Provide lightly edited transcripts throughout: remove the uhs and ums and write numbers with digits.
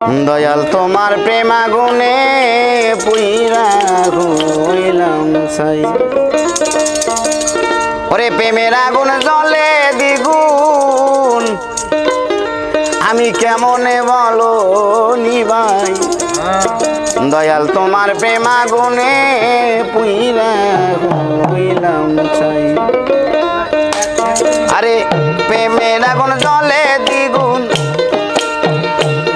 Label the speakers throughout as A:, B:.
A: দয়াল তোমার প্রেম আগুনে পুইরা হইলাম ছাই। ওরে প্রেমের আগুন জ্বলে দ্বিগুণ, আমি কেমনে বলো নিবাই। দয়াল তোমার প্রেম আগুনে পুইরা হইলাম ছাই। আরে প্রেমের আগুন জ্বলে দ্বিগুণ,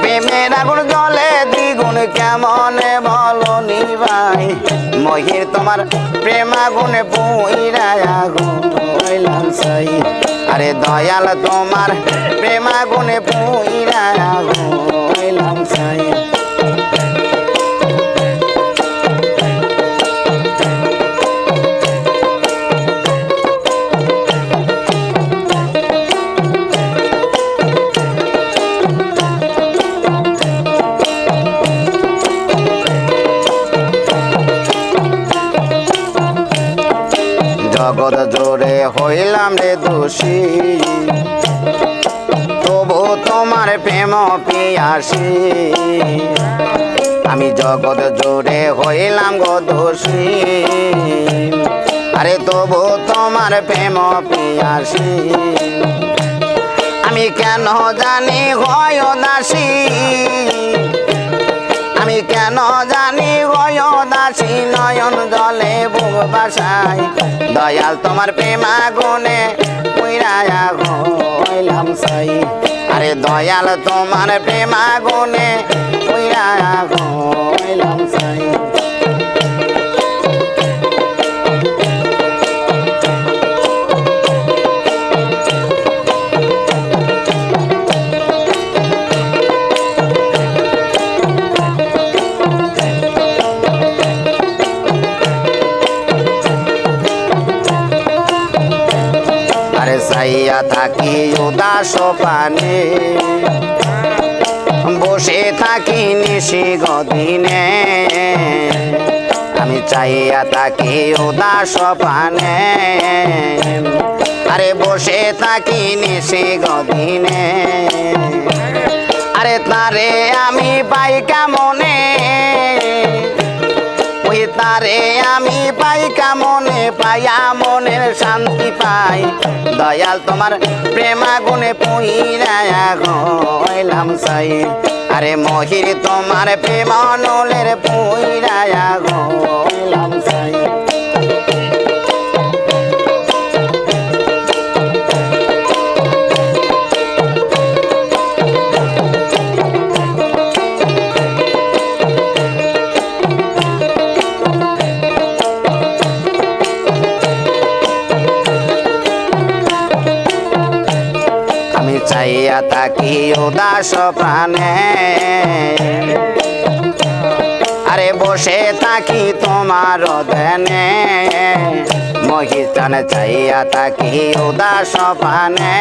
A: প্রেমের আগুন জ্বলে দ্বিগুণ, কেমনে বলো নিবাই। মহির তোমার প্রেম আগুনে পুইরা হইলাম ছাই। আরে দয়াল তোমার প্রেম আগুনে পুইরা হইলাম ছাই। জগৎ জোরে হইলাম রে দোষী, তবু তোমার প্রেম পিয়াসী। আমি জগৎ জোরে হইলাম গো দোষী, আরে তবু তোমার প্রেম পিয়াসী। আমি কেন জানি হয় দাসী, আমি কেন জানি হয় দাসী, নয়ন জলে বুক বাসাই। দয়াল তোমার প্রেম আগুনে পুইরা হইলাম ছাই। আরে দয়াল তোমার প্রেম আগুনে পুইরা হইলাম ছাই। আরে চাইয়া থাকি উদাস পানে, বসে থাকি নিশি গদিনে। আমি চাইয়া থাকি উদাস পানে, আরে বসে থাকি নিশি গদিনে। আরে তারে আমি পাই কেমনে, ওই তারে আমি পাই কেমনে, পাইয়া মনের শান্তি পাই। দয়াল তোমার প্রেম আগুনে পুইরা হইলাম ছাই। আরে মহির তোমার প্রেম নলের পুইরা হইলাম ছাই। আমি চাইয়া থাকি উদাস প্রাণে, আরে বসে থাকি তোমার ধ্যানে। মহিষান চাইয়া থাকি উদাস প্রাণে,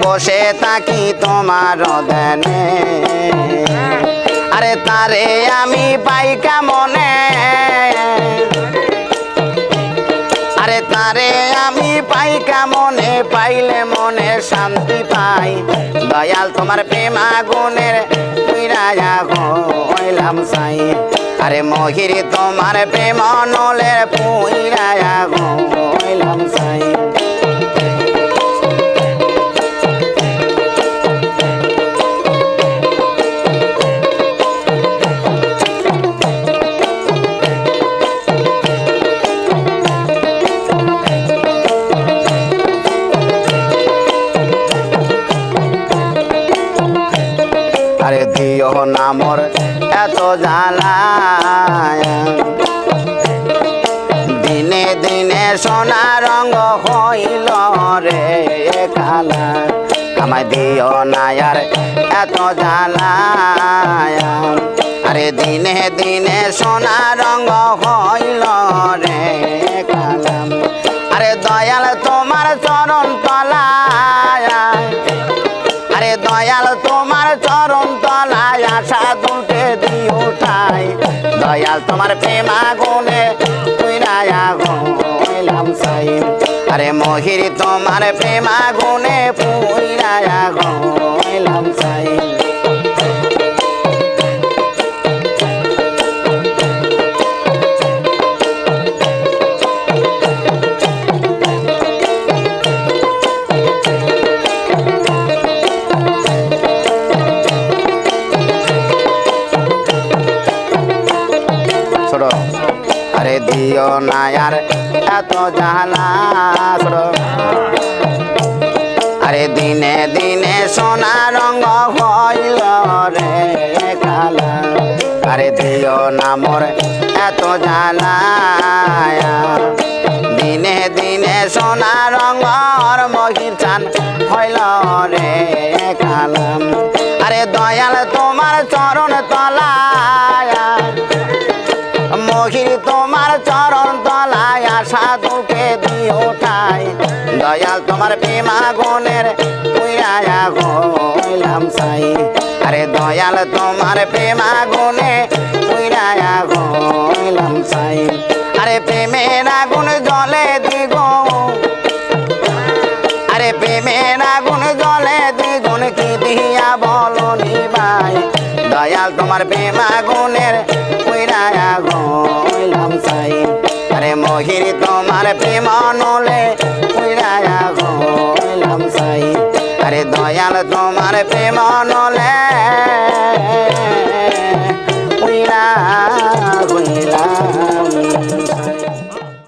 A: বসে থাকি তোমার ধ্যানে। আরে তারে আমি পাই কেমনে, আরে তারে আমি পাই কেমনে, পাইলে মনে শান্তি পাই। দয়াল তোমার প্রেম আগুনের পুইরা হইলাম ছাই। আরে মহির তোমার প্রেম নলের পুইরা হইলাম ছাই। আরে দিও নামর এত জ্বালা, দিনে দিনে সোনা রঙ হইল রে কালা। আমায় দিও না আর এত জ্বালা, আরে দিনে দিনে সোনা রঙ হইল রে কালা। আরে দয়াল তোমার চরণ তলায়, আরে দয়াল তোমার চরণ তলায় আশা দুলতে দিও ঠাই। দয়াল তোমার প্রেম আগুনে পুইরা হইলাম ছাই। আরে মহির তোমার প্রেম আগুনে পুইরা হইলাম ছাই। দিও না আর এত জ্বালা আরে দিনে দিনে সোনা রঙ হইল রে কালা আরে দিও না মোর এত জ্বালা দিনে দিনে সোনা রঙর মহির চান হইল রে কালাম আরে দয়াল তোমার চরণ তলায় মহির তোমার চরণ তলায় সাধুকে দিও ঠাই দয়াল তোমার প্রেমা গুণের পুইরায়া হইলাম সাই আরে দয়াল তোমার প্রেমা গুণে পুইরায়া হইলাম সাই আরে প্রেমের আগুন জলে দিগো আরে প্রেমের আগুন জলে দ্বিগুণ কি দিয়া বলো নিবাই দয়াল তোমার প্রেম আগুনের পুইরায়া হইলাম সাই আরে মহির তোমার প্রেম নলে পুইরায়া হইলাম সাই আরে দয়াল তোমার প্রেম নলে পুইরা হইলাম সাই।